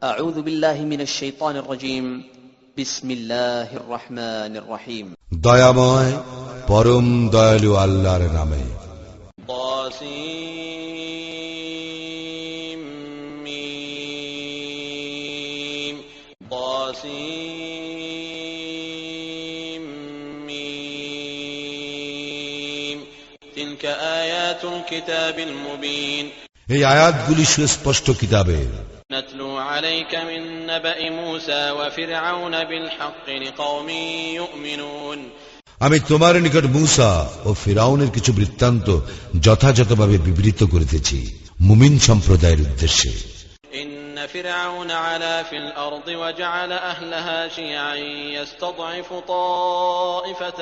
أعوذ بالله من الشيطان الرجيم بسم الله الرحمن الرحيم দয়াময় পরম দয়ালু আল্লাহর নামে طاسيم ميم طاسيم ميم تلك آيات الكتاب المبين এই আয়াতগুলি সুস্পষ্ট কিতাবের نتلو عليك من نبأ موسى وفرعون بالحق لقوم يؤمنون আমি তোমার নিকট মূসা ও ফিরাউনের কিছু বৃত্তান্ত যথাযথভাবে বিবৃত করিতেছি মুমিন সম্প্রদায়ের উদ্দেশ্যে। إن فرعون علا في الأرض وجعل أهلها شيعا يستضعف طائفة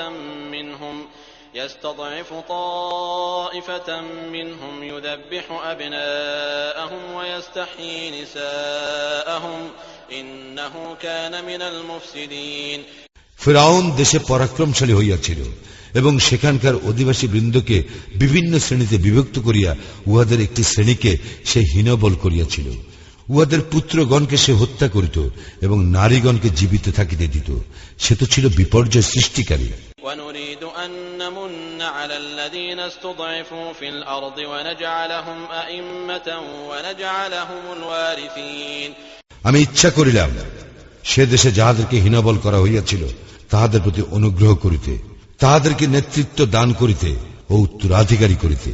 منهم يذبح أبناءهم ويستحيي نساءهم إنه كان من المفسدين ফিরাউন দেশে পরাক্রমশালী হইয়াছিল এবং সেখানকার অধিবাসী বৃন্দকে বিভিন্ন শ্রেণীতে বিভক্ত করিয়া উহাদের একটি শ্রেণীকে সে হীনবল করিয়াছিল। উহাদের পুত্রগণকে সে হত্যা করিত এবং নারীগণকে জীবিত থাকিতে দিত। সে তো ছিল বিপর্যয় সৃষ্টিকারী। ونريد أن نمن على الذين استضعفوا في الأرض ونجعلهم أئمة ونجعلهم الوارثين আমি ইচ্ছা করিলাম সে দেশে যাহাদেরকে হীনবল করা হইয়াছিল তাহাদের প্রতি অনুগ্রহ করিতে, তাহাদেরকে নেতৃত্ব দান করিতে ও উত্তরাধিকারী করিতে।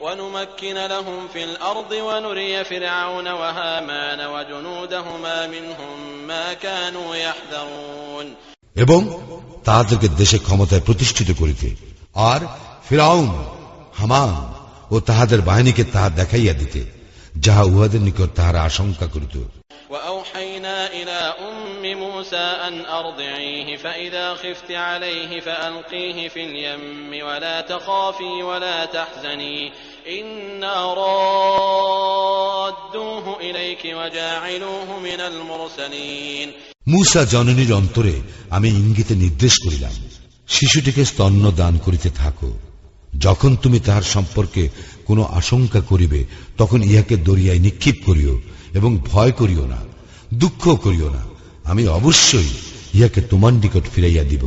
ونمكن لهم في الأرض ونري فرعون وهامان وجنودهما منهم ما كانوا يحذرون এবং তাহাদেরকে দেশে ক্ষমতায় প্রতিষ্ঠিত করিতে আর ফিরাউন, হামান ও তাহাদের বাহিনীকে তাহা দেখাইয়া দিতে যাহা উহাদের নিকট তাহারা আশঙ্কা করিত। وأوحينا إلى أم موسى أن أرضعيه فإذا خفت عليه فألقيه في اليم ولا تخافي ولا تحزني إنا رادوه إليك وجاعلوه من المرسلين মূসা জননীর অন্তরে আমি ইঙ্গিতে নির্দেশ করিলাম, শিশুটিকে স্তন্য দান করিতে থাকো। যখন তুমি তাহার সম্পর্কে কোনো আশঙ্কা করিবে তখন ইহাকে দরিয়ায় নিক্ষেপ করিও এবং ভয় করিও না, দুঃখ করিও না। আমি অবশ্যই ইহাকে তোমার নিকট ফিরাইয়া দিব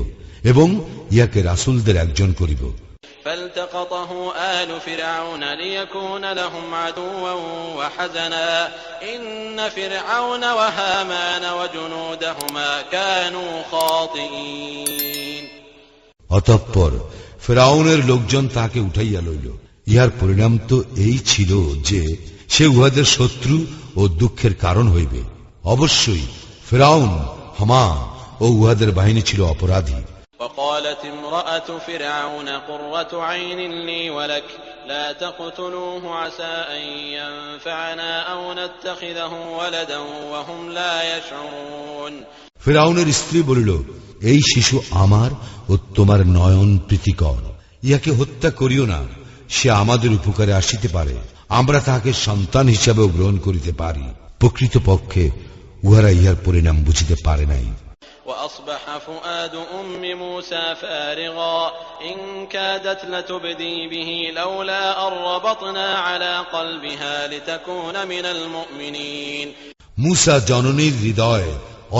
এবং ইহাকে রাসূলদের একজন করিব। فالتقطه آل فرعون ليكون لهم عدوا وحزنا إن فرعون وهامان وجنودهما كانوا خاطئين অতঃপর ফিরাউনের লোকজন তাকে উঠাইয়া লইল। ইহার পরিণাম তো এই ছিল যে সে উহাদের শত্রু ও দুঃখের কারণ হইবে। অবশ্যই ফিরাউন, হামান ও উহাদের বাহিনী ছিল অপরাধী। وقالت امرأة فرعون قرة عين لي ولك لا تقتلوه عسى أن ينفعنا أو نتخذه ولدا وهم لا يشعرون ফিরাউনের স্ত্রী বলিল, এই শিশু আমার ও তোমার নয়ন প্রীতিকর, ইহাকে হত্যা করিও না, সে আমাদের উপকারে আসিতে পারে, আমরা তাহাকে সন্তান হিসাবেও গ্রহণ করিতে পারি। প্রকৃতপক্ষে উহারা ইহার পরিণাম বুঝিতে পারে নাই। وأصبح فؤاد أم موسى فارغا إن كادت لتبدي به لولا أن ربطنا على قلبها لتكون من المؤمنين মূসা জননীর হৃদয়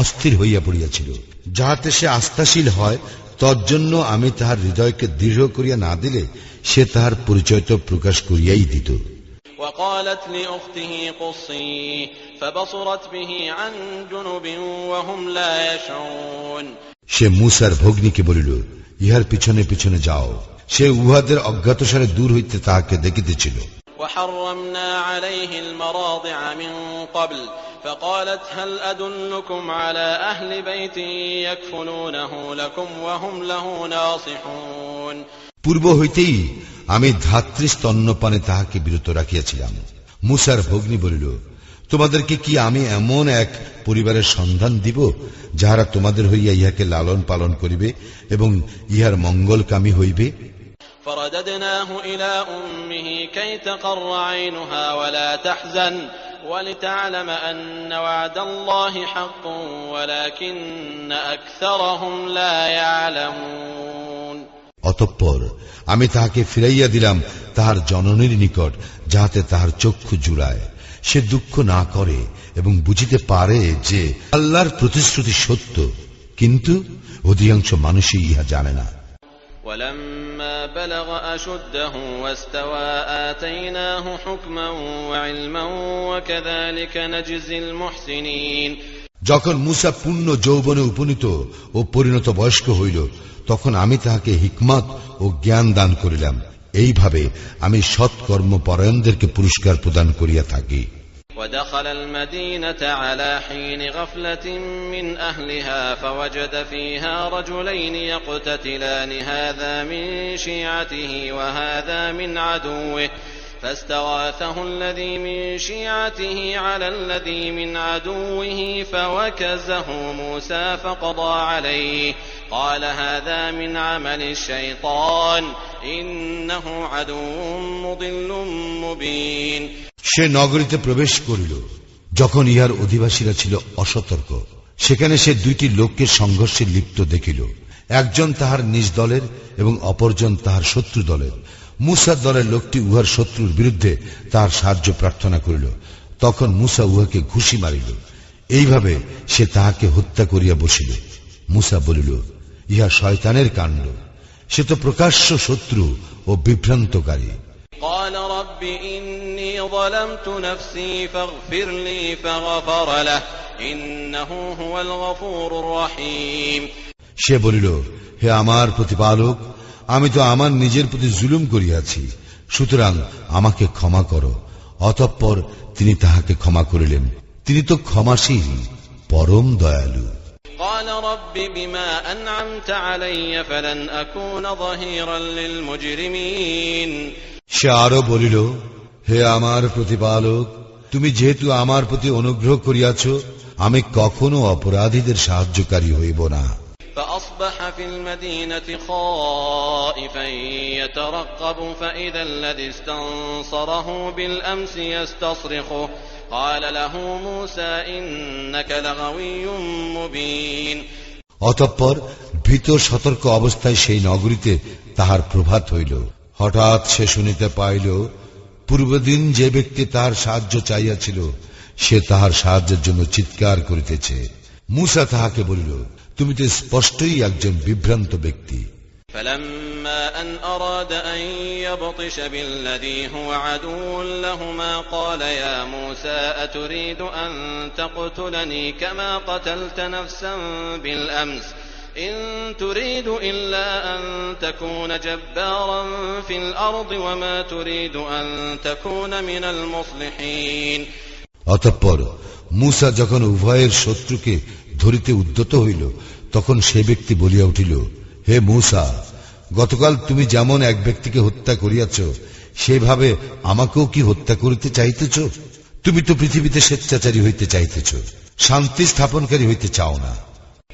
অস্থির হইয়া পড়িয়াছিল, যাহাতে সে আস্থাশীল হয়, তজ্জন্য আমি তাহার হৃদয়কে দৃঢ় করিয়া না দিলে সে তাহার পরিচয় তো প্রকাশ করিয়াই দিত। وقالت لأخته قصيه فبصرت به عن جنب وهم لا يشعرون সে মূসার ভগ্নীকে বলিল, ইহার পিছনে পিছনে যাও। সে উহাদের অজ্ঞাতসারে দূর হইতে তাহাকে দেখিতেছিল। وحرمنا عليه المراضع من قبل فقالت هل أدلكم على أهل بيت يكفلونه لكم وهم له ناصحون পূর্ব হইতেই আমি ধাত্রী স্তন্যপানে তাহাকে বিরত রাখিয়াছিলাম। মূসার ভগ্নী বলিল, তোমাদেরকে কি আমি এমন এক পরিবারের সন্ধান দিব যাহারা তোমাদের হইয়া ইহাকে লালন পালন করিবে এবং ইহার মঙ্গলকামী হইবে? فرددناه إلى أمه كي تقر عينها ولا تحزن ولتعلم أن وعد الله حق ولكن أكثرهم لا يعلمون অতঃপর আমি তাহাকে ফিরাইয়া দিলাম তাহার জননীর নিকট, যাহাতে তাহার চক্ষু জুড়ায়, সে দুঃখ না করে এবং বুঝিতে পারে যে আল্লাহর প্রতিশ্রুতি সত্য, কিন্তু অধিকাংশ মানুষই ইহা জানে না। ولما بلغ أشده واستوى آتيناه حكما وعلما وكذلك نجزي المحسنين। যখন মূসা পূর্ণ যৌবনে উপনীত ও পরিণত বয়স্ক হইল, তখন আমি তাহাকে হিকমত ও জ্ঞান দান করিলাম। এইভাবে আমি সৎকর্মপরায়ণদেরকে পুরস্কার প্রদান করিয়া থাকি। ودخل المدينة على حين غفلة من أهلها فوجد فيها رجلين يقتتلان هذا من شيعته وهذا من عدوه فاستغاثه الذي من شيعته على الذي من عدوه فوكزه موسى فقضى عليه قال هذا من عمل الشيطان إنه عدو مضل مبين। সে নগরীতে প্রবেশ করিল, যখন ইহার অধিবাসীরা ছিল অসতর্ক। সেখানে সে দুইটি লোককে সংঘর্ষে লিপ্ত দেখিল, একজন তাহার নিজ দলের এবং অপরজন তাহার শত্রু দলের। মূসার দলের লোকটি উহার শত্রুর বিরুদ্ধে তাহার সাহায্য প্রার্থনা করিল, তখন মূসা উহাকে ঘুষি মারিল। এইভাবে সে তাহাকে হত্যা করিয়া বসিল। মূসা বলিল, ইহা শয়তানের কাণ্ড, সে তো প্রকাশ্য শত্রু ও বিভ্রান্তকারী। قال رب إني ظلمت نفسي فاغفر لي فغفر له إنه هو الغفور الرحيم। সে বলিল, হে আমার প্রতিপালক, আমি তো আমার নিজের প্রতি জুলুম করিয়াছি, সুতরাং আমাকে ক্ষমা করো। অতঃপর তিনি তাহাকে ক্ষমা করিলেন, তিনি তো ক্ষমাশীল, পরম দয়ালু। قال رب بما أنعمت علي فلن أكون ظهيرا للمجرمين। সে আরো বলিল, হে আমার প্রতিপালক, তুমি যেহেতু আমার প্রতি অনুগ্রহ করিয়াছ, আমি কখনো অপরাধীদের সাহায্যকারী হইব না। فأصبح في المدينة خائفا يترقب فإذا الذي استنصره بالأمس يستصرخه قال له موسى إنك لغوي مبين। অতঃপর ভীত সতর্ক অবস্থায় সেই নগরীতে তাহার প্রভাত হইল। হঠাৎ সে শুনিতে পাইল, পূর্বদিন যে ব্যক্তি তাহার সাহায্য চাইয়াছিল, সে তাহার সাহায্যের জন্য চিৎকার করিতেছে। মূসা তাহাকে বলিল, তুমি তো স্পষ্টই একজন বিভ্রান্ত ব্যক্তি। فلما أن أراد أن يبطش بالذي هو عدو لهما قال يا موسى أتريد أن تقتلني كما قتلت نفسا بالأمس إن تريد إلا أن تكون جبارا في الأرض وما تريد أن تكون من المصلحين। অতঃপর মূসা যখন উভয়ের শত্রুকে ধরিতে উদ্যত হইল, তখন সে ব্যক্তি বলিয়া উঠিল, হে মূসা, গতকাল তুমি যেমন এক ব্যক্তিকে হত্যা করিয়াছ, সেভাবে আমাকেও কি হত্যা করিতে চাইতেছ? তুমি তো পৃথিবীতে স্বেচ্ছাচারী হইতে চাইতেছ, শান্তি স্থাপনকারী হইতে চাও না।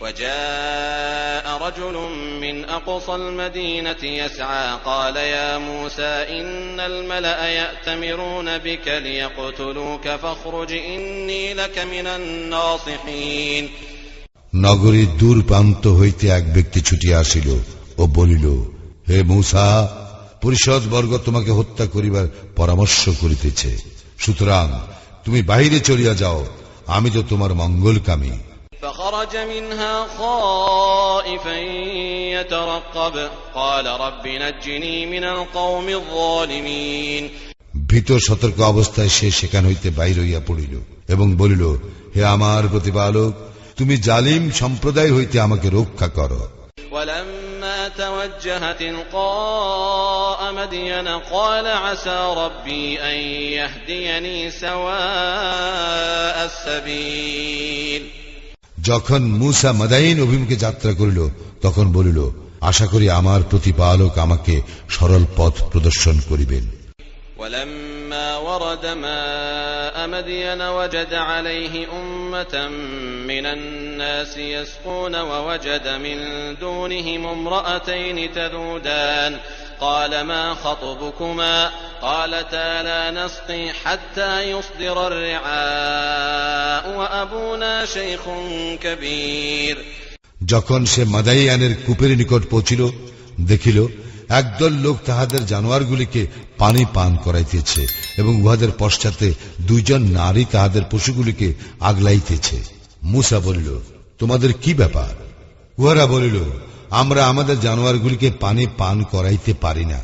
وجاء رجل من أقصى المدينة يسعى قال يا موسى إن الملأ يأتمرون بك ليقتلوك فاخرج إني لك من الناصحين। নগরীর দূর প্রান্ত হইতে এক ব্যক্তি ছুটিয়া আসিল ও বলিল, হে মূসা, পরিষদ বর্গ তোমাকে হত্যা করিবার পরামর্শ করিতেছে, সুতরাং তুমি বাহিরে চলিয়া যাও, আমি তো তোমার মঙ্গলকামী। فخرج منها خائفا يترقب قال رب نجني من القوم الظالمين। ভীত সতর্ক অবস্থায় সে সেখান হইতে বাহির হইয়া পড়িল এবং বলিল, হে আমার প্রতিপালক, তুমি জালিম সম্প্রদায় হইতে আমাকে রক্ষা করো। ولما توجه تلقاء مدين قال عسى ربي أن يهديني سواء السبيل। যখন মূসা মাদাইন অভিমুখে যাত্রা করিল, তখন বলিল, আশা করি আমার প্রতিপালক আমাকে সরল পথ প্রদর্শন করিবেন। ولما ورد ماء مدين وجد عليه أمة من الناس يسقون ووجد من دونهم امرأتين تذودان قال ما خطبكما قالتا لا نسقي حتى يصدر الرعاء وأبونا شيخ كبير। যখন সে মাদাইয়ানের কূপের নিকট পৌঁছিল, দেখিল একদল লোক তাহাদের জানোয়ারগুলিকে পানি পান করাইতেছে এবং উহাদের পশ্চাতে দুইজন নারী তাহাদের পশুগুলিকে আগলাইতেছে। মূসা বলিল, তোমাদের কি ব্যাপার? উহারা বলিল, আমরা আমাদের জানোয়ারগুলিকে পানি পান করাইতে পারি না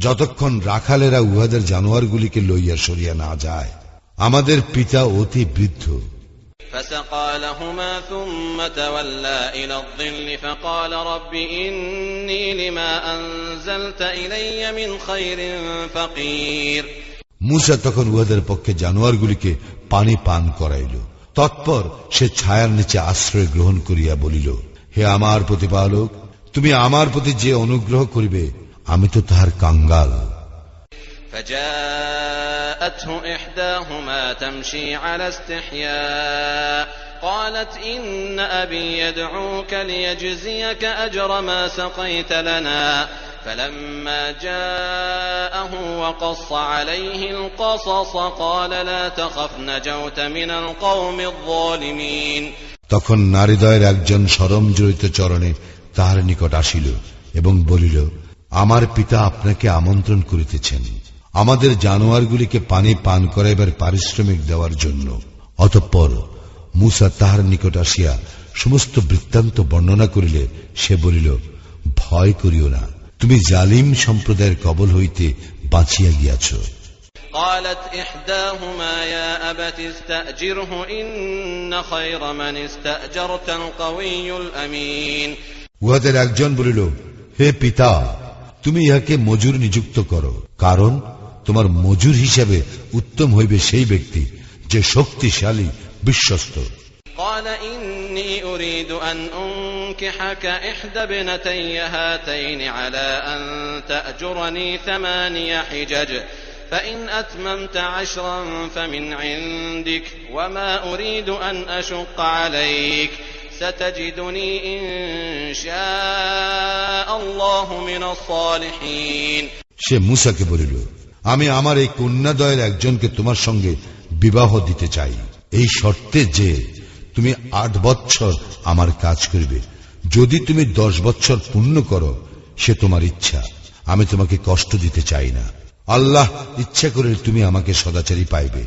যতক্ষণ রাখালেরা উহাদের জানোয়ারগুলিকে লইয়া সরিয়া না যায়। আমাদের পিতা অতি বৃদ্ধ। فسقى لهما ثم تولى إلى الظل فقال رب إني لما أنزلت إلي من خير فقير। মূসা তখন উহাদের পক্ষে জানোয়ারগুলিকে পানি পান করাইল। তৎপর সে ছায়ার নিচে আশ্রয় গ্রহণ করিয়া বলিল, হে আমার প্রতিপালক, তুমি আমার প্রতি যে অনুগ্রহ করিবে আমি তো তাহার কাঙ্গাল। فجاءته إحداهما تمشي على استحياء قالت إن أبي يدعوك ليجزيك أجر ما سقيت لنا فلما جاءه وقص عليه القصص قال لا تخف نجوت من القوم الظالمين। তখন নারীদ্বয়ের একজন শরম জড়িত চরণে তাহার নিকট আসিল এবং বলিল, আমার পিতা আপনাকে আমন্ত্রণ করিতেছেন আমাদের জানোয়ারগুলিকে পানি পান করাইবার পারিশ্রমিক দেওয়ার জন্য। অতঃপর মূসা তাহার নিকট আসিয়া সমস্ত বৃত্তান্ত বর্ণনা করিলে সে বলিল, ভয় করিও না, তুমি জালিম সম্প্রদায়ের কবল হইতে বাঁচিয়া গিয়াছ। قالت إحداهما يا أبت استأجره إن خير من استأجرت القوي الأمين। উহাদের একজন বলিল, হে পিতা, তুমি ইহাকে মজুর নিযুক্ত করো, কারণ তোমার মজুর হিসাবে উত্তম হইবে সেই ব্যক্তি যে শক্তিশালী বিশ্বস্ত। قال إني أريد أن أنكحك إحدى ابنتي هاتين على أن تأجرني 8 حجج فإن أتممت 10 فمن عندك وما أريد أن أشق عليك ستجدني إن شاء الله من الصالحين। সে মূসাকে বলিল, আমি আমার এই কন্যাদ্বয়ের একজনকে তোমার সঙ্গে বিবাহ দিতে চাই, এই শর্তে যে তুমি 8 বৎসর আমার কাজ করিবে। যদি তুমি 10 বৎসর পূর্ণ করো সে তোমার ইচ্ছা, আমি তোমাকে কষ্ট দিতে চাই না। আল্লাহ ইচ্ছা করে তুমি আমাকে সদাচারী পাইবে।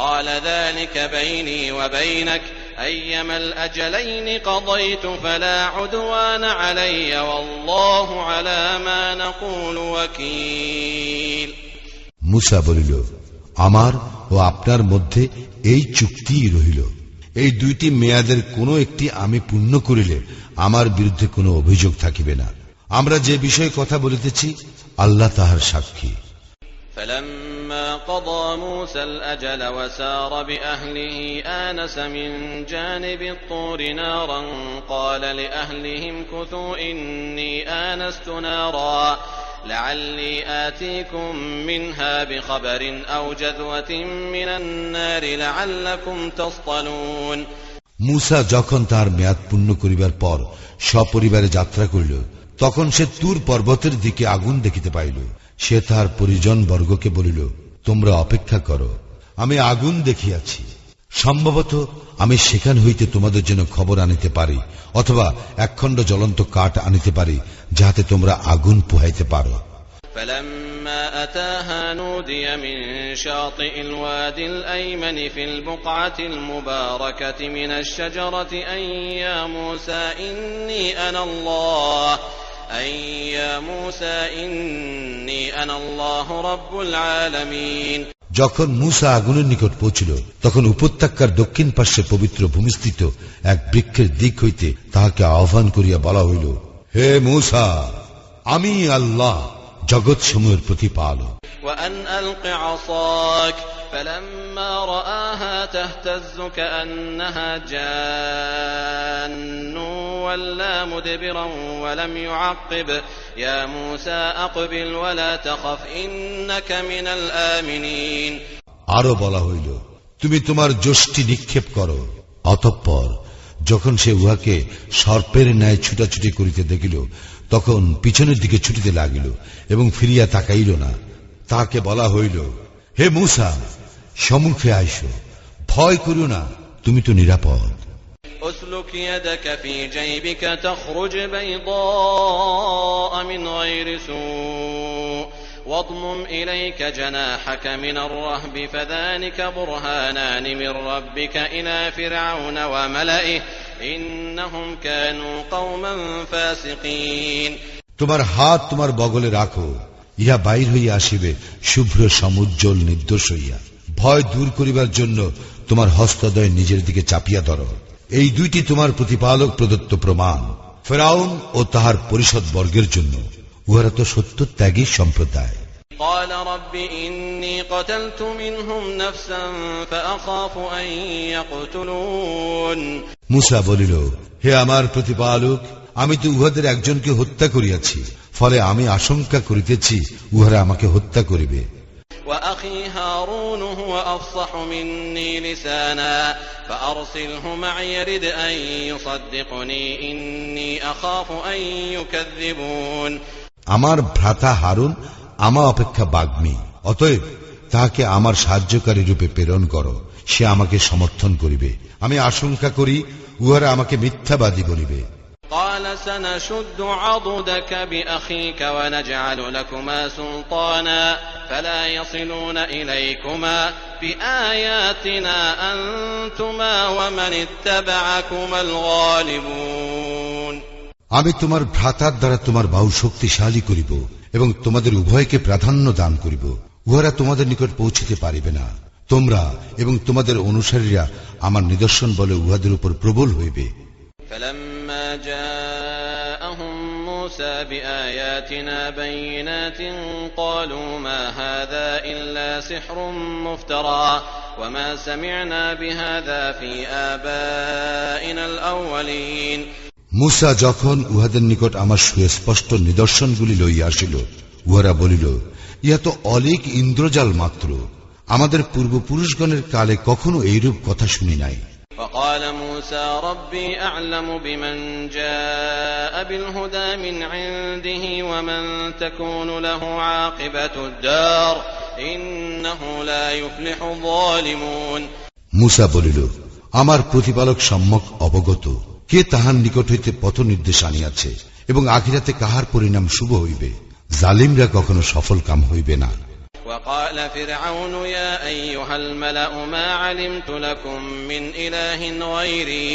قال ذلك بيني وبينك أيما الأجلين قضيت فلا عدوان علي والله على ما نقول وكيل। মূসা বলিল, আমার ও আপনার মধ্যে এই চুক্তিই রহিল, এই 2টি মেয়াদের কোনো একটি আমি পূর্ণ করিলে আমার বিরুদ্ধে কোনো অভিযোগ থাকিবে না। আমরা যে বিষয়ে কথা বলিতেছি আল্লাহ তাহার সাক্ষী। فلما قضى موسى الأجل وسار بأهله آنس من جانب الطور نارا قال لأهلهم كثوا إني آنست نارا لعلي آتيكم منها بخبر أو جذوة من النار لعلكم تصطلون। মূসা যখন তার মেয়াদ পূর্ণ করিবার পর সপরিবারে যাত্রা করিল, তখন সে তুর পর্বতের দিকে আগুন দেখিতে পাইল। সে তার পরিজন বর্গকে বলিল, তোমরা অপেক্ষা করো, আমি আগুন দেখিয়াছি, সম্ভবত আমি সেখান হইতে তোমাদের জন্য খবর আনিতে পারি অথবা একখণ্ড জ্বলন্ত কাঠ আনিতে পারি যাহাতে তোমরা আগুন পোহাইতে পারো। فلما أتاها نودي من شاطئ الوادي الأيمن في البقعة المباركة من الشجرة أن يا موسى إني أنا الله رب العالمين। যখন মূসা আগুনের নিকট পৌঁছিল তখন উপত্যকার দক্ষিণ পার্শ্বে পবিত্র ভূমিস্থিত এক বৃক্ষের দিক হইতে তাহাকে আহ্বান করিয়া বলা হইল, হে মূসা, আমি আল্লাহ জগৎ সমূহের প্রতিপালক। وأن ألق عصاك فلما رآها تهتز كأنها جان ولا مدبرا ولم يعقب يا موسى أقبل ولا تخف إنك من الآمنين। আরো বলা হইল, তুমি তোমার যষ্টি নিক্ষেপ করো। অতঃপর যখন সে উহাকে সর্পের ন্যায় ছুটাছুটি করিতে দেখিল তখন পিছনের দিকে ছুটিতে লাগিল এবং ফিরিয়া তাকাইল না। তাকে বলা হইল, হে মূসা, সম্মুখে আইসো, ভয় করিও না, তুমি তো নিরাপদ। اسلك يدك في جيبك تخرج بيضاء من غير سوء واضمم إليك جناحك من الرهب فذلك برهانان من ربك إلى فرعون وملئه إنهم كانوا قوما فاسقين তোমার হাত তোমার বগলে রাখো, ইহা বাইর হইয়া আসিবে শুভ্র সমুজ্জ্বল নির্দোষ হইয়া। ভয় দূর করিবার জন্য তোমার হস্তদ্বয় নিজের দিকে চাপিয়া ধরো। এই দুইটি তোমার প্রতিপালক প্রদত্ত প্রমাণ ফেরাউন ও তাহার পরিষদ বর্গের জন্য। উহারা তো সত্য ত্যাগী সম্প্রদায়। قال رب إني قتلت منهم نفسا فأخاف أن يقتلون মুসা বলিল, হে আমার প্রতিপালক, আমি তো উহাদের একজনকে হত্যা করিয়াছি, ফলে আমি আশঙ্কা করিতেছি উহারা আমাকে হত্যা করিবে। وأخي هارون هو أفصح مني لسانا فأرسله معي يرد أن يصدقني إني أخاف أن يكذبون আমার ভ্রাতা হারুন আমা অপেক্ষা বাগ্মী, অতএব তাহাকে আমার সাহায্যকারী রূপে প্রেরণ করো, সে আমাকে সমর্থন করিবে। আমি আশঙ্কা করি উহারা আমাকে মিথ্যাবাদী বলিবে। قال سنشد عضدك بأخيك ونجعل لكما سلطانا فلا يصلون إليكما بآياتنا أنتما ومن اتبعكما الغالبون আমি তোমার ভ্রাতার দ্বারা তোমার বাহু শক্তিশালী করিব এবং তোমাদের উভয়কে প্রাধান্য দান করিব। উহারা তোমাদের নিকট পৌঁছিতে পারিবে না। তোমরা এবং তোমাদের অনুসারীরা আমার নিদর্শন বলে উহাদের উপর প্রবল হইবে। فلما جاءهم موسى بآياتنا بينات قالوا ما هذا إلا سحر مفترى وما سمعنا بهذا في آبائنا الأولين মুসা যখন উহাদের নিকট আমার সুস্পষ্ট নিদর্শনগুলি লইয়া আসিল, উহারা বলিল, ইহা তো অলীক ইন্দ্রজাল মাত্র, আমাদের পূর্বপুরুষগণের কালে কখনো এইরূপ কথা শুনি নাই। وقال موسى ربي أعلم بمن جاء بالهدى من عنده ومن تكون له عاقبة الدار إنه لا يفلح الظالمون মুসা বলিল, আমার প্রতিপালক সম্যক অবগত, কে তাহার নিকট হইতে পথ নির্দেশ আনিয়াছে এবং আখিরাতে কাহার পরিণাম শুভ হইবে। জালিমরা কখনো সফল কাম হইবে না। وقال فرعون يا أيها الملأ ما علمت لكم من إله غيري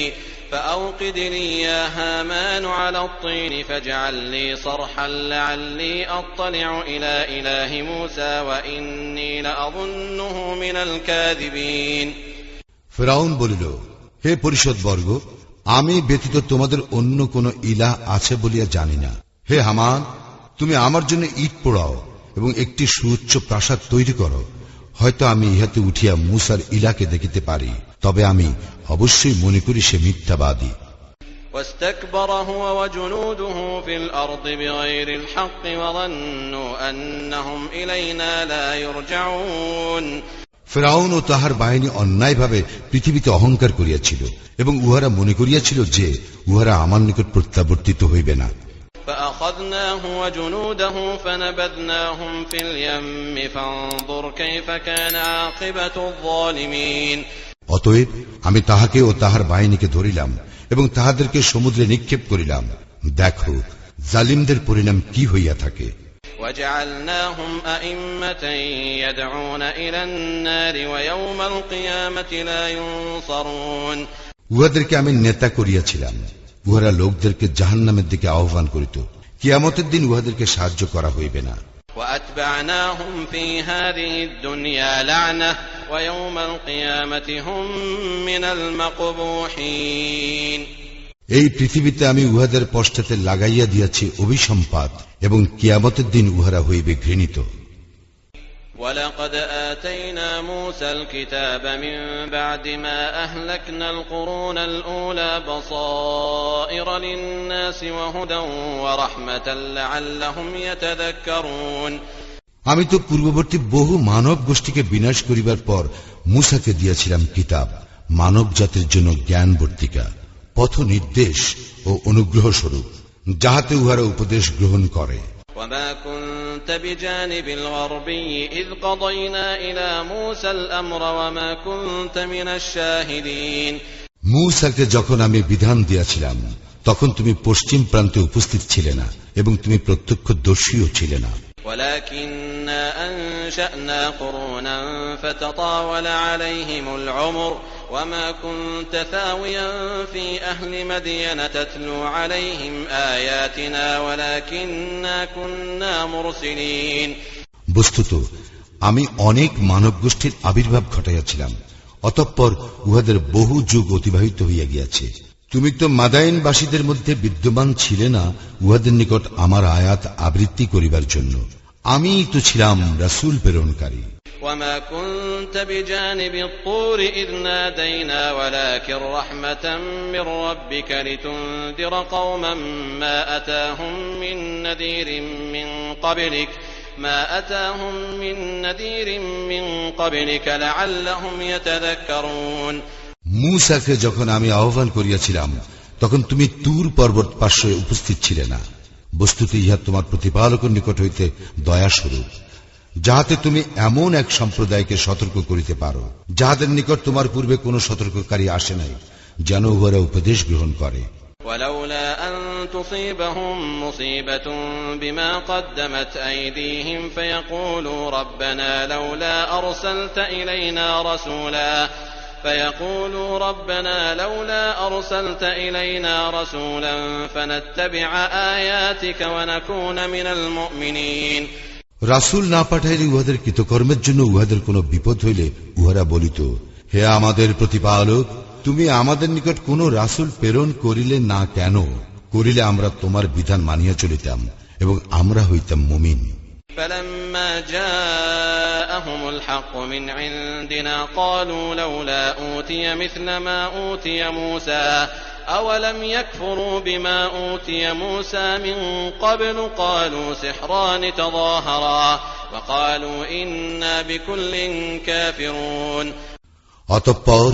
فأوقد لي يا هامان على الطين فاجعل لي صرحا لعلي أطلع إلى إله موسى وإني لأظنه من الكاذبين ফিরআউন বলিল, হে পরিষদ বর্গ, আমি ব্যতীত তোমাদের অন্য কোন ইলাহ আছে বলিয়া জানি না। হে হামান, তুমি আমার জন্য ইট পোড়াও এবং একটি সুউচ্চ প্রাসাদ তৈরি করো, হয়তো আমি ইহাতে উঠিয়া মুসার ইলাকে দেখিতে পারি, তবে আমি অবশ্যই মনে করি সে মিথ্যাবাদী। واستكبر هو وجنوده في الأرض بغير الحق وظنوا أنهم إلينا لا يرجعون ফিরআউন ও তাহার বাহিনী অন্যায়ভাবে পৃথিবীতে অহংকার করিয়াছিল এবং উহারা মনে করিয়াছিল যে উহারা আমার নিকট প্রত্যাবর্তিত হইবে না। فأخذناه وجنوده فنبذناهم في اليم فانظر كيف كان عاقبة الظالمين অতএব আমি তাহাকে ও তাহার বাহিনীকে ধরিলাম এবং তাহাদেরকে সমুদ্রে নিক্ষেপ করিলাম। দেখো জালিমদের পরিণাম কি হইয়া থাকে। وجعلناهم أئمة يدعون إلى النار ويوم القيامة لا ينصرون উহাদেরকে আমি নেতা করিয়াছিলাম, উহারা লোকদেরকে জাহান্নামের দিকে আহ্বান করিত, কিয়ামতের দিন উহাদেরকে সাহায্য করা হইবে না। وأتبعناهم في هذه الدنيا لعنة ويوم القيامة هم من المقبوحين এই পৃথিবীতে আমি উহাদের পশ্চাতে লাগাইয়া দিয়াছি অভিসম্পাত এবং কিয়ামতের দিন উহারা হইবে ঘৃণিত। ولقد آتينا موسى الكتاب من بعد ما أهلكنا القرون الأولى بصائر للناس وهدى ورحمة لعلهم يتذكرون আমি তো পূর্ববর্তী বহু মানব গোষ্ঠীকে বিনাশ করিবার পর মুসাকে দিয়াছিলাম কিতাব, মানব জাতির জন্য জ্ঞান বর্তিকা, পথ নির্দেশ ও অনুগ্রহ স্বরূপ, যাহাতে উহারা উপদেশ গ্রহণ করে। وما كنت بجانب الغربي إذ قضينا إلى موسى الأمر وما كنت من الشاهدين মূসাকে যখন আমি বিধান দিয়েছিলাম তখন তুমি পশ্চিম প্রান্তে উপস্থিত ছিলে না এবং তুমি প্রত্যক্ষদর্শীও ছিলে না। ولكننا أنشأنا قرونا فتطاول عليهم العمر وما كنت ثاويا في أهل مدين تتلو عليهم آياتنا ولكننا كنا مرسلين। বস্তুত আমি অনেক মানব গোষ্ঠীর আবির্ভাব ঘটাইয়াছিলাম, অতঃপর উহাদের বহু যুগ অতিবাহিত হইয়া গিয়াছে। তুমি তো মাদায়েনবাসীদের মধ্যে বিদ্যমান ছিলে না উহাদের নিকট আমার আয়াত আবৃত্তি করিবার জন্য। আমিই তো ছিলাম রাসূল প্রেরণকারী। وما كنت بجانب الطور إذ نادينا ولكن رحمة من ربك لتنذر قوما ما أتاهم من نذير من قبلك لعلهم يتذكرون। মূসাকে যখন আমি আহ্বান করিয়াছিলাম তখন তুমি তুর পর্বত পার্শ্বে উপস্থিত ছিলে না। বস্তুত ইহা তোমার প্রতিপালকের নিকট হইতে দয়াস্বরূপ, যাহাতে তুমি এমন এক সম্প্রদায়কে সতর্ক করিতে পারো যাহাদের নিকট তোমার পূর্বে কোন সতর্ককারী আসে নাই, যেন উহারা উপদেশ গ্রহণ করে। ولولا أن تصيبهم مصيبة بما قدمت أيديهم فيقولوا ربنا لولا أرسلت إلينا رسولا فنتبع آياتك ونكون من المؤمنين। রাসূল না পাঠাইলে উহাদের কৃতকর্মের জন্য উহাদের কোন বিপদ হইলে উহারা বলিত, হে আমাদের প্রতিপালক, তুমি আমাদের নিকট কোন রাসূল প্রেরণ করিলে না কেন? করিলে আমরা তোমার বিধান মানিয়া চলিতাম এবং আমরা হইতাম মুমিন। فلما جاءهم الحق من عندنا قالوا لولا أوتي مثل ما أوتي موسى أولم يكفروا بما أوتي موسى من قبل قالوا سحران تظاهرا وقالوا إنا بكل كافرون। অতঃপর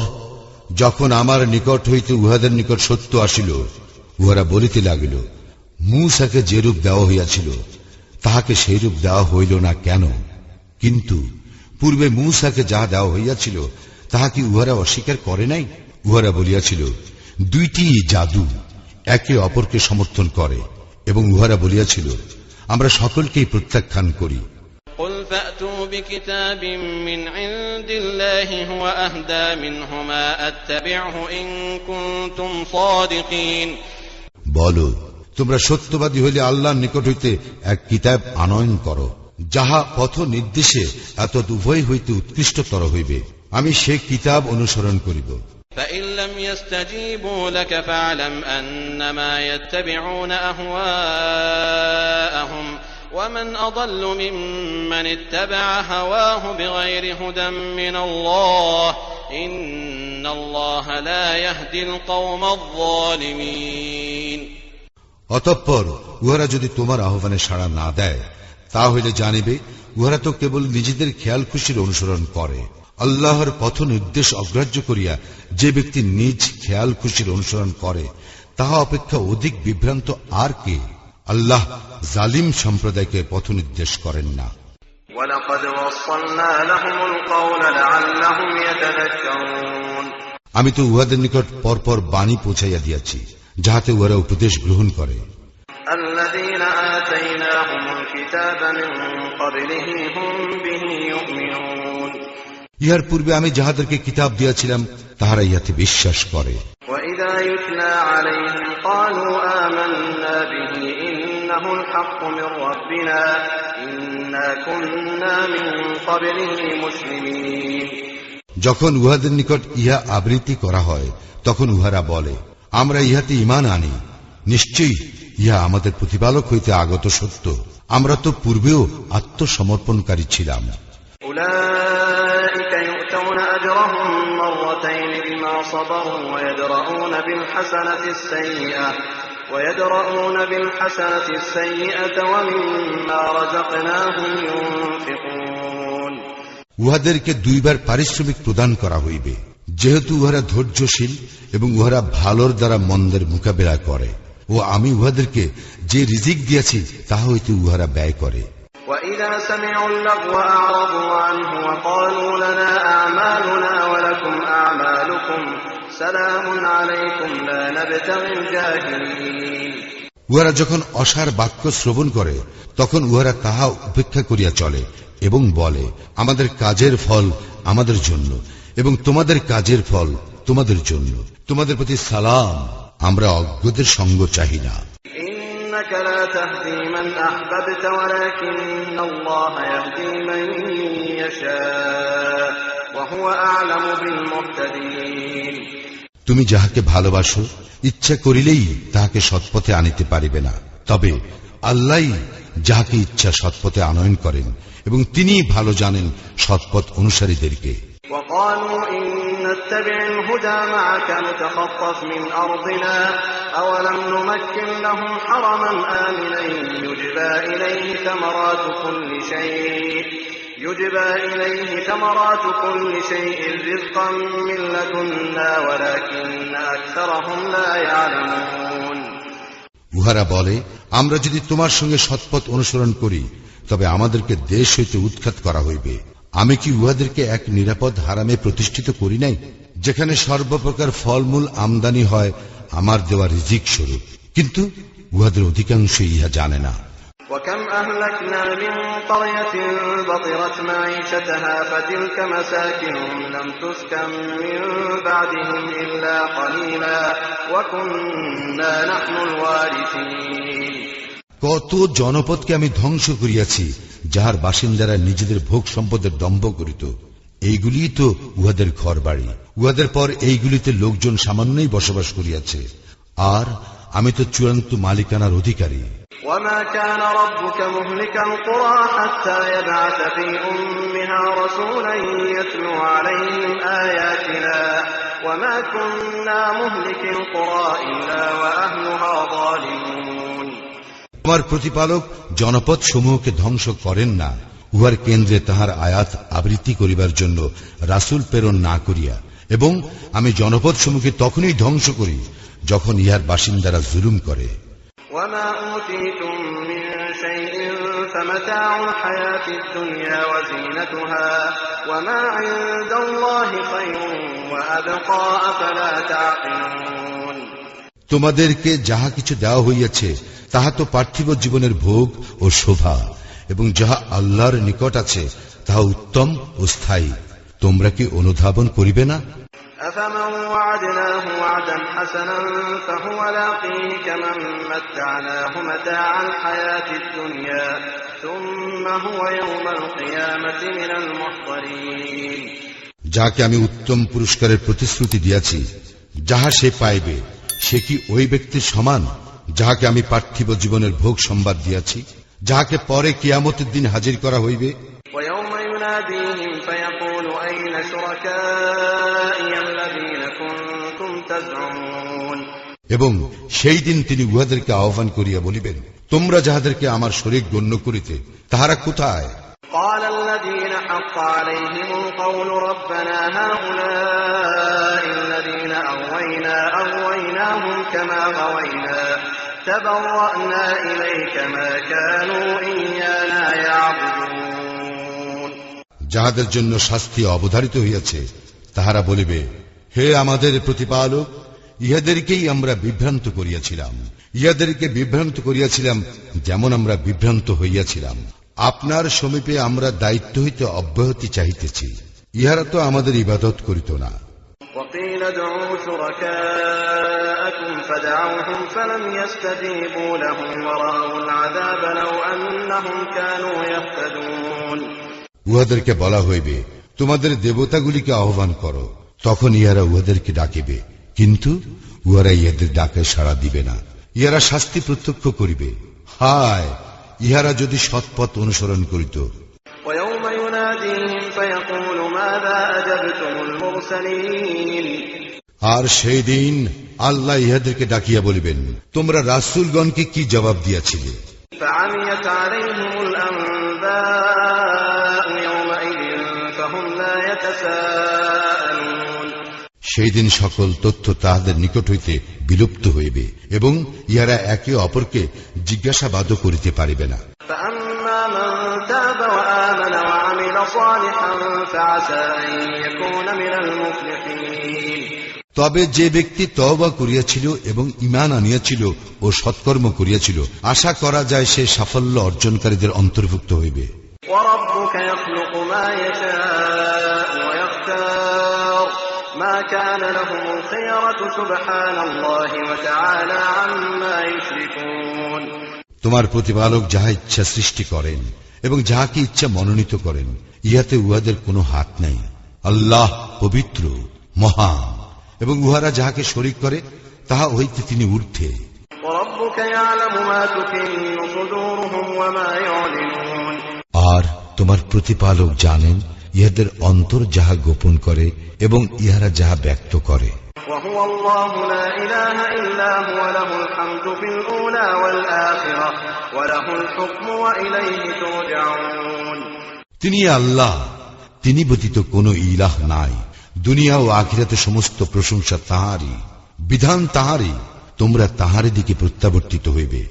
যখন আমার নিকট হইতে উহাদের নিকট সত্য আসিল, উহারা বলিতে লাগিল, মূসাকে যে রূপ দেওয়া হইয়াছিল তাহাকে সেই রূপ দেওয়া হইল না কেন? কিন্তু পূর্বে মূসাকে যাহা দেওয়া হইয়াছিল তাহা কি উহারা অস্বীকার করে নাই? উহারা বলিয়াছিল, দুইটি জাদু একে অপরকে সমর্থন করে, এবং উহারা বলিয়াছিল, আমরা সকলকেই প্রত্যাখ্যান করি। قل فأتوا بكتاب من عند الله هو أهدى منهما أتبعه إن كنتم صادقين। বলো, তোমরা সত্যবাদী হইলে আল্লাহর নিকট হইতে এক কিতাব আনয়ন করো, যাহা পথ নির্দেশে এত উভয় হইতে উৎকৃষ্টতর হইবে। আমি সে কিতাব অনুসরণ করিব। فإن لم يستجيبوا لك فاعلم أنما يتبعون أهواءهم ومن أضل ممن اتبع هواه بغير هدى من الله إن الله لا يهدي القوم الظالمين। অতঃপর উহারা যদি তোমার আহ্বানে সাড়া না দেয়, তা হইলে জানিবে উহারা তো কেবল নিজেদের খেয়াল খুশির অনুসরণ করে। আল্লাহর পথ নির্দেশ অগ্রাহ্য করিয়া যে ব্যক্তি নিজ খেয়াল খুশির অনুসরণ করে তাহা অপেক্ষা অধিক বিভ্রান্ত আর কে? আল্লাহ জালিম সম্প্রদায়কে পথ নির্দেশ করেন না। আমি তো উহাদের নিকট পরপর বাণী পৌঁছাইয়া দিয়াছি, যাহাতে উহারা উপদেশ গ্রহণ করে। ইহার পূর্বে আমি যাহাদেরকে কিতাব দিয়াছিলাম তাহারা ইহাতে বিশ্বাস করে। যখন উহাদের নিকট ইহা আবৃত্তি করা হয় তখন উহারা বলে, আমরা ইহাতে ঈমান আনি, নিশ্চয়ই ইহা আমাদের প্রতিপালক হইতে আগত সত্য, আমরা তো পূর্বেও আত্মসমর্পণকারী ছিলাম। উহাদেরকে দুইবার পারিশ্রমিক প্রদান করা হইবে, যেহেতু উহারা ধৈর্যশীল এবং উহারা ভালোর দ্বারা মন্দের মোকাবেলা করে, ও আমি উহাদেরকে যে রিজিক দিয়াছি তাহা হইতে উহারা ব্যয় করে। وَإِذَا سَمِعُوا اللَّغْوَ أَعْرَضُوا عَنْهُ وَقَالُوا لَنَا أَعْمَالُنَا وَلَكُمْ أَعْمَالُكُمْ سلام عليكم لا نبتغي الجاهلين উহারা যখন অসার বাক্য শ্রবণ করে তখন উহারা তাহা উপেক্ষা করিয়া চলে এবং বলে, আমাদের কাজের ফল আমাদের জন্য এবং তোমাদের কাজের ফল তোমাদের জন্য, তোমাদের প্রতি সালাম, আমরা অজ্ঞদের সঙ্গ চাহি না। إنك لا تهدي من أحببت ولكن الله يهدي من يشاء وهو أعلم بالمهتدين তুমি যাহাকে ভালোবাসো ইচ্ছা করিলেই তাহাকে সৎপথে আনিতে পারিবে না, তবে আল্লাহই যাহাকে ইচ্ছা সৎপথে আনয়ন করেন এবং তিনিই ভালো জানেন সৎপথ অনুসারীদেরকে। وقالوا إن نتبع الهدى معك نتخطف من أرضنا أولم نمكن لهم حرما آمنا يجبى إليه ثمرات كل شيء رزقا من لدنا ولكن أكثرهم لا يعلمون উহারা বলে, আমরা যদি তোমার সঙ্গে সৎপথ অনুসরণ করি তবে আমাদেরকে দেশ হইতে উৎখাত করা হইবে। আমি কি উহাদেরকে এক নিরাপদ হারামে প্রতিষ্ঠিত করি নাই, যেখানে সর্বপ্রকার ফলমূল আমদানি হয় আমার দেওয়া রিজিক স্বরূপ? কিন্তু উহাদের অধিকাংশই ইহা জানে না। وكم أهلكنا من قرية بطرت معيشتها فتلك مساكنهم لم تسكن من بعدهم إلا قليلا وكنا نحن الوارثين কত জনপদকে আমি ধ্বংস করিয়াছি যাহার বাসিন্দারা নিজেদের ভোগ সম্পদের দম্ভ করিত। এইগুলি তো উহাদের ঘর বাড়ি, উহাদের পর এইগুলিতে লোকজন সামান্যই বসবাস করিয়াছে, আর আমি তো চূড়ান্ত মালিকানার অধিকারী। وما كان ربك مهلك القرى حتى يبعث في أمها رسولا يتلو عليهم آياتنا وما كنا مهلك القرى إلا وأهلها ظالمون তোমার প্রতিপালক জনপদ সমূহকে ধ্বংস করেন না উহার কেন্দ্রে তাহার আয়াত আবৃত্তি করিবার জন্য রাসূল প্রেরণ না করিয়া, এবং আমি জনপদ সমূহকে তখনই ধ্বংস করি যখন ইহার বাসিন্দারা জুলুম করে। وما أوتيتم من شيء فمتاع الحياة الدنيا وزينتها وما عند الله خير وأبقى أفلا تعقلون তোমাদেরকে যাহা কিছু দেওয়া হইয়াছে তাহা তো পার্থিব জীবনের ভোগ ও শোভা, এবং যাহা আল্লাহর নিকট আছে তাহা উত্তম ও স্থায়ী। তোমরা কি অনুধাবন করিবে না? أفمن وعدناه وعدا حسنا فهو لاقيه كمن متعناه متاع الحياة الدنيا ثم هو يوم القيامة من المحضرين যাকে আমি উত্তম পুরস্কারের প্রতিশ্রুতি দিয়াছি, যাহা সে পাইবে, সে কি ওই ব্যক্তির সমান যাহাকে আমি পার্থিব জীবনের ভোগ সম্বাদ দিয়াছি, যাহাকে পরে কিয়ামতের দিন হাজির করা হইবে? ويوم يناديهم فيقول أين شركائي الذين كنتم تزعمون এবং সেই দিন তিনি উহাদেরকে আহ্বান করিয়া বলিবেন, তোমরা যাহাদেরকে আমার শরীক গণ্য করিতে তাহারা কোথায়? قال الذين حق عليهم القول ربنا هؤلاء الذين أغويناهم كما غوينا تبرأنا إليك ما كانوا إيانا يعبدون যাহাদের জন্য শাস্তি অবধারিত হইয়াছে তাহারা বলিবে, হে আমাদের প্রতিপালক, ইহাদেরকেই আমরা বিভ্রান্ত করিয়াছিলাম যেমন আমরা বিভ্রান্ত হইয়াছিলাম। আপনার সমীপে আমরা দায়িত্ব হইতে অব্যাহতি চাহিতেছি, ইহারা তো আমাদের ইবাদত করিত না। وقيل ادعوا شركاءكم فدعوهم فلم يستجيبوا لهم ورأوا العذاب لو أنهم كانوا يهتدون উহাদেরকে বলা হইবে, তোমাদের দেবতাগুলিকে আহ্বান করো, তখন ইহারা উহাদেরকে ডাকিবে, কিন্তু উহারা ইহাদের ডাকে সাড়া দিবে না। ইহারা শাস্তি প্রত্যক্ষ করিবে। হায়, ইহারা যদি সৎপথ অনুসরণ করিত। ويوم يناديهم فيقول ماذا أجبتم المرسلين আর সেই দিন আল্লাহ ইহাদেরকে ডাকিয়া বলিবেন, তোমরা রাসূলগণকে কি জবাব দিয়াছিলে? فعميت عليهم الأنباء يومئذ فهم لا يتساءلون সেই দিন সকল তথ্য তাহাদের নিকট হইতে বিলুপ্ত হইবে এবং ইহারা একে অপরকে জিজ্ঞাসাবাদও করিতে পারিবে না। فأما من تاب وآمن وعمل صالحا فعسى أن يكون من المفلحين তবে যে ব্যক্তি তওবা করিয়াছিল এবং ঈমান আনিয়াছিল ও সৎকর্ম করিয়াছিল, আশা করা যায় সে সাফল্য অর্জনকারীদের অন্তর্ভুক্ত হইবে। وَرَبُّكَ يَخْلُقُ مَا يَشَاءُ وَيَخْتَارُ مَا كَانَ لَهُمُ الْخِيَرَةُ سُبْحَانَ اللَّهِ وَتَعَالَى عَمَّا يُشْرِكُونَ। তোমার প্রতিপালক যাহা ইচ্ছা সৃষ্টি করেন এবং যাহাকে ইচ্ছা মনোনীত করেন, ইহাতে উহাদের কোনো হাত নাই। আল্লাহ পবিত্র, মহান, এবং উহারা যাহাকে শরীক করে তাহা হইতে তিনি ঊর্ধ্বে। আর তোমার প্রতিপালক জানেন ইহাদের অন্তর যাহা গোপন করে এবং ইহারা যাহা ব্যক্ত করে। তিনি আল্লাহ, তিনি ব্যতীত কোন ইলাহ নাই। দুনিয়া ও আখিরাতে সমস্ত প্রশংসা তাহারই, বিধান তাহারই, তোমরা তাহার দিকে প্রত্যাবর্তিত হইবে।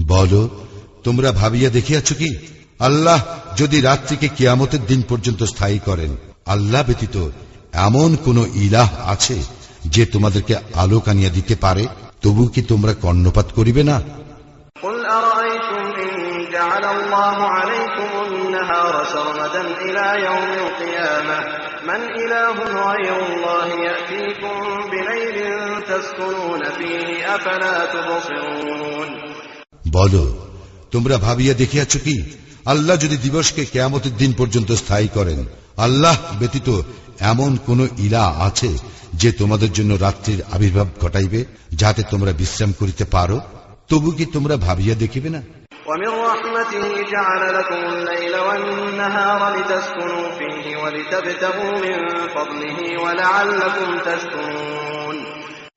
বলো, তোমরা ভাবিয়া দেখিয়াছ কি, আল্লাহ যদি রাত্রিকে কিয়ামতের দিন পর্যন্ত স্থায়ী করেন, আল্লাহ ব্যতীত এমন কোন ইলাহ আছে যে তোমাদেরকে আলোক আনিয়া দিতে পারে? তবু কি তোমরা কর্ণপাত করিবে না? বলো, তোমরা ভাবিয়া দেখিয়াছ কি, আল্লাহ যদি দিবসকে কিয়ামতের দিন পর্যন্ত স্থায়ী করেন, আল্লাহ ব্যতীত এমন কোন ইলাহ আছে যে তোমাদের জন্য রাত্রির আবির্ভাব ঘটাইবে, যাতে তোমরা বিশ্রাম করিতে পারো? তবু কি তোমরা ভাবিয়া দেখিবে না?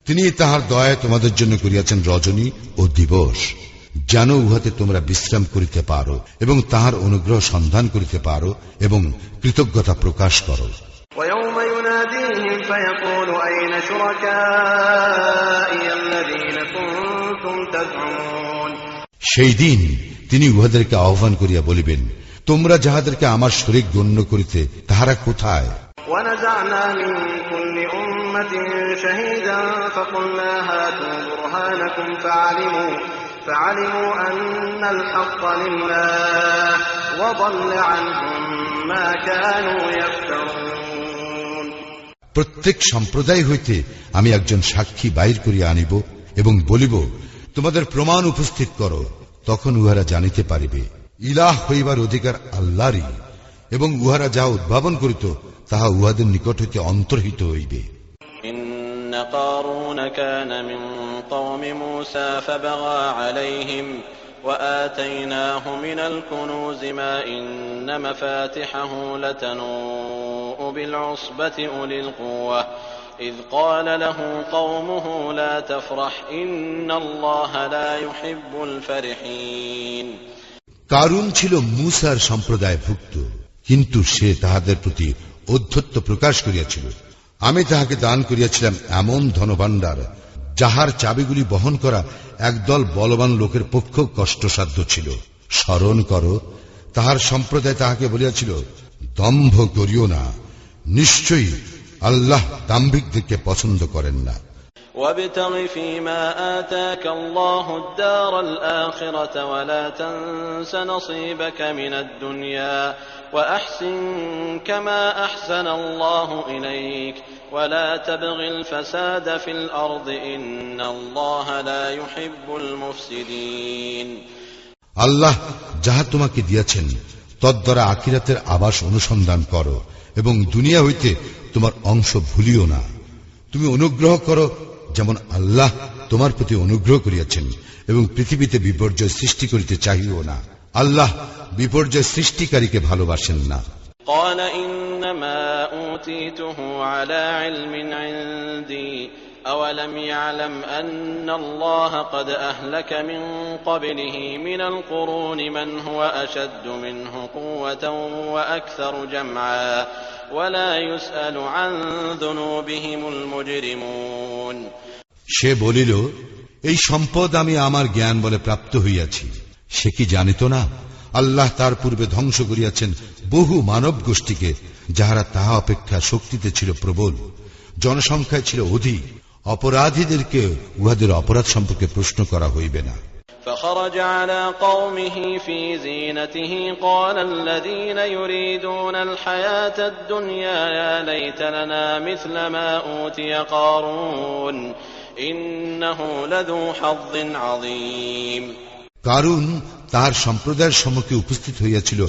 তিনি তাহার দয়ায় তোমাদের জন্য করিয়াছেন রজনী ও দিবস, যেন উহাতে তোমরা বিশ্রাম করিতে পারো এবং তাহার অনুগ্রহ সন্ধান করিতে পারো এবং কৃতজ্ঞতা প্রকাশ করো। সেই দিন তিনি উহাদেরকে আহ্বান করিয়া বলিবেন, তোমরা যাহাদেরকে আমার শরীক গণ্য করিতে, তাহারা কোথায়? فعلموا أن الحق لله وضل عنهم ما كانوا يفترون। প্রত্যেক সম্প্রদায় হইতে আমি একজন সাক্ষী বাইর করিয়া আনিব এবং বলিব, তোমাদের প্রমাণ উপস্থিত করো। তখন উহারা জানিতে পারিবে ইলাহ হইবার অধিকার আল্লাহরই, এবং উহারা যাহা উদ্ভাবন করিত তাহা উহাদের নিকট হইতে অন্তর্হিত হইবে। قارون كان من قوم موسى فبغى عليهم وآتيناه من الكنوز ما إن مفاتحه لتنوء بالعصبة أولي القوة إذ قال له قومه لا تفرح إن الله لا يحب الفرحين। কারুন ছিল মূসার সম্প্রদায়ভুক্ত, কিন্তু সে তাহাদের প্রতি ঔদ্ধত্য প্রকাশ করিয়াছিল। আমি তাহাকে দান করিয়াছিলাম এমন ধনভাণ্ডার, যাহার চাবিগুলি বহন করা একদল বলবান লোকের পক্ষে কষ্টসাধ্য ছিল। স্মরণ করো, তাহার সম্প্রদায় তাহাকে বলিয়াছিল, দম্ভ করিও না, নিশ্চয়ই আল্লাহ দাম্ভিকদেরকে পছন্দ করেন না। وابتغ فيما آتاك الله الدار الآخرة ولا تنس نصيبك من الدنيا وأحسن كما أحسن الله إليك ولا تبغ الفساد في الأرض إن الله لا يحب المفسدين। আল্লাহ যাহা তোমাকে দিয়াছেন তদ্দ্বারা আখিরাতের আবাস অনুসন্ধান করো এবং দুনিয়া হইতে তোমার অংশ ভুলিও না। তুমি অনুগ্রহ করো যেমন আল্লাহ তোমার প্রতি অনুগ্রহ করিয়াছেন, এবং পৃথিবীতে বিপর্যয় সৃষ্টি করিতে চাহিও না। আল্লাহ বিপর্যয় সৃষ্টিকারীকে ভালোবাসেন না। قال إنما أوتيته على علم عندي أولم يعلم أن الله قد أهلك من قبله من القرون من هو أشد منه قوة وأكثر جمعا ولا يسأل عن ذنوبهم المجرمون। সে বলিল, এই সম্পদ আমি আমার জ্ঞান বলে প্রাপ্ত হইয়াছি। সে কি জানিত না আল্লাহ তার পূর্বে ধ্বংস করিয়াছেন বহু মানব গোষ্ঠীকে, যাহারা তাহা অপেক্ষা শক্তিতে ছিল প্রবল, জনসংখ্যায় ছিল অধিক। অপরাধীদেরকে উহাদের অপরাধ সম্পর্কে প্রশ্ন করা হইবে না। فخرج على قومه في زينته قال الذين يريدون الحياة الدنيا يا ليت لنا مثل ما أوتي قارون إنه لذو حظ عظيم। কারুন তাহার সম্প্রদায়ের সম্মুখে উপস্থিত হইয়াছিল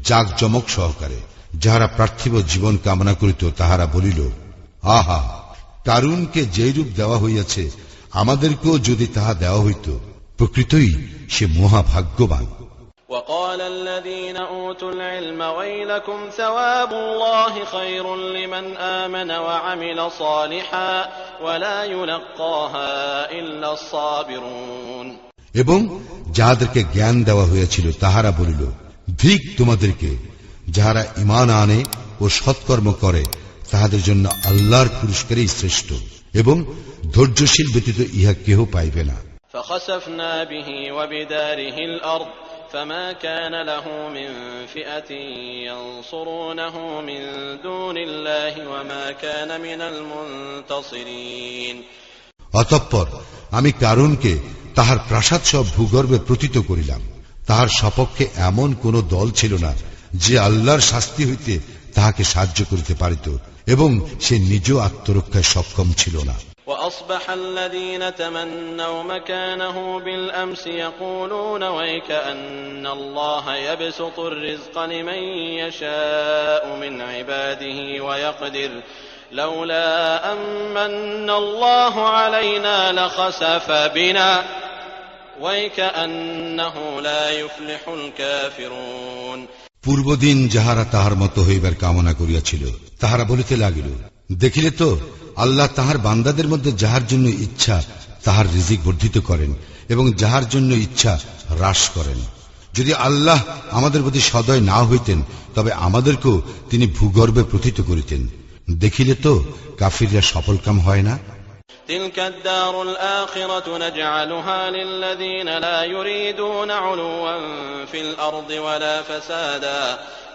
জাঁকজমক সহকারে। যাহারা পার্থিব জীবন কামনা করিত তাহারা বলিল, আহা, কারুনকে যেরূপ দেওয়া হইয়াছে আমাদেরকেও যদি তাহা দেওয়া হইত, প্রকৃতই সে মহাভাগ্যবান। وقال الذين أوتوا العلم ويلكم ثواب الله خير لمن آمن وعمل صالحا ولا يلقاها إلا الصابرون। এবং যাহাদেরকে জ্ঞান দেওয়া হয়েছিল তাহারা বলিল, ধিক তোমাদেরকে, যাহারা ঈমান আনে ও সৎকর্ম করে, তাহাদের জন্য আল্লাহর পুরস্কারই শ্রেষ্ঠ, এবং ধৈর্যশীল ব্যতীত ইহা কেহ পাইবে না। فخسفنا به وبداره الأرض فما كان له من فئة ينصرونه من دون الله وما كان من المنتصرين। অতঃপর আমি কারুনকে তাহার প্রাসাদ সব ভূগর্ভে প্রতীত করিলাম। তাহার সপক্ষে এমন কোন দল ছিল না যে আল্লাহর শাস্তি হইতে তাহাকে সাহায্য করিতে পারিত, এবং সে নিজ আত্মরক্ষায় সক্ষম ছিল না। وأصبح الذين تمنوا مكانه بالأمس يقولون ويكأن الله يبسط الرزق لمن يشاء من عباده ويقدر لولا أمن الله علينا لخسف بنا ويكأنه لا يفلح الكافرون। পূর্বদিন যাহারা তাহার মতো হইবার কামনা করিয়াছিল তাহারা বলিতে লাগিল, দেখিলে তো আল্লাহ তাহার বান্দাদের মধ্যে যাহার জন্য ইচ্ছা তাহার রিজিক বর্ধিত করেন এবং যাহার জন্য ইচ্ছা হ্রাস করেন। যদি আল্লাহ আমাদের প্রতি সদয় না হইতেন তবে আমাদেরকেও তিনি ভূগর্ভে প্রথিত করিতেন। দেখিলে তো কাফিররা সফলকাম হয় না। تلك الدار الآخرة نجعلها للذين لا يريدون علوا في الأرض ولا فسادا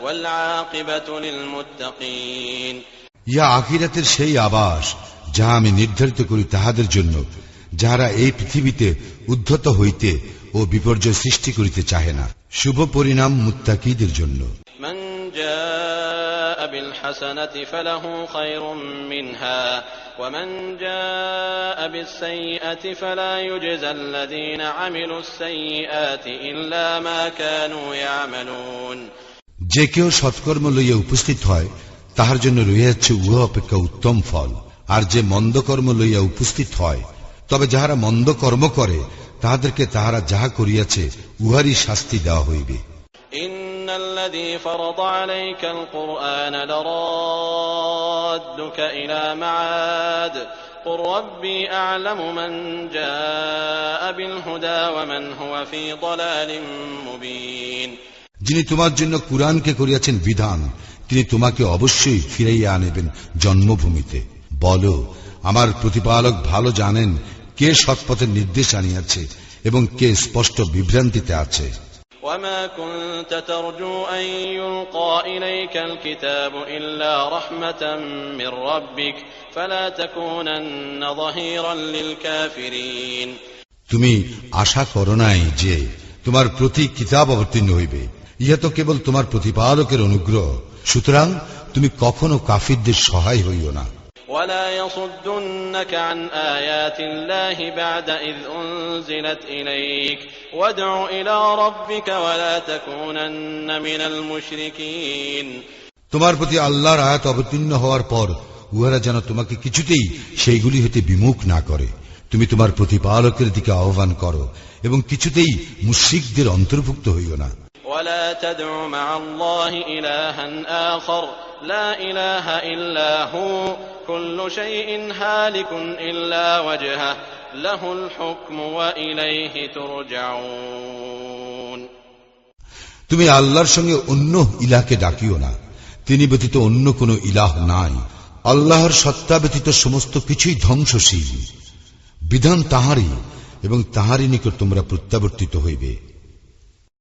والعاقبة للمتقين। ইয়া আখিরাতের সেই আবাস যাহা আমি নির্ধারিত করি তাহাদের জন্য, যাহারা এই পৃথিবীতে উদ্ধত হইতে ও বিপর্যয় সৃষ্টি করিতে চাহে না। শুভ পরিণাম মুত্তাকীদের জন্য। من جاء بالحسنة فله خير منها ومن جاء بالسيئة فلا يجزى الذين عملوا السيئات إلا ما كانوا يعملون। যে কেউ সৎকর্ম লইয়া উপস্থিত হয় তাহার জন্য রহিয়াছে উহা অপেক্ষা উত্তম ফল, আর যে মন্দ কর্ম লইয়া উপস্থিত হয় তবে যাহারা মন্দ কর্ম করে তাহাদেরকে তাহারা যাহা করিয়াছে উহারই শাস্তি দেওয়া হইবে। ইন্নাল্লাযী ফারাদা আলাইকাল কুরআন লারাদ্দুকা ইলা মাআদ কুর রাব্বী আ'লামু মান জাআ বিল হুদা ওয়া মান হুয়া ফী দালালিম মুবিন। যিনি তোমার জন্য কুরআনকে করিয়াছেন বিধান, তিনি তোমাকে অবশ্যই ফিরাইয়া আনিবেন জন্মভূমিতে। বলো, আমার প্রতিপালক ভালো জানেন কে সৎপথের নির্দেশ আনিয়াছে এবং কে স্পষ্ট বিভ্রান্তিতে আছে। وما كنت ترجو أن يلقى إليك الكتاب إلا رحمة من ربك فلا تكونن ظهيرا للكافرين। তুমি আশা করো নাই যে তোমার প্রতি কিতাব অবতীর্ণ হইবে, ইহা তো কেবল তোমার প্রতিপালকের অনুগ্রহ, সুতরাং তুমি কখনো কাফিরদের সহায় হইও না। ولا يصدنك عن آيات الله بعد إذ أنزلت إليك وادع إلى ربك ولا تكونن من المشركين। তোমার প্রতি আল্লাহর আয়াত অবতীর্ণ হওয়ার পর উহারা যেন তোমাকে কিছুতেই সেইগুলি হইতে বিমুখ না করে। তুমি তোমার প্রতিপালকের দিকে আহ্বান করো এবং কিছুতেই মুশরিকদের অন্তর্ভুক্ত হইও না। ولا تدع مع الله إلها آخر لا إله إلا هو كل شيء هالك إلا وجهه له الحكم وإليه ترجعون। তুমি আল্লাহর সঙ্গে অন্য ইলাহকে ডাকিও না, তিনি ব্যতীত অন্য কোনো ইলাহ নাই। আল্লাহর সত্তা ব্যতীত সমস্ত কিছুই ধ্বংসশীল, বিধান তাহারই এবং তাহারই নিকট তোমরা প্রত্যাবর্তিত হইবে।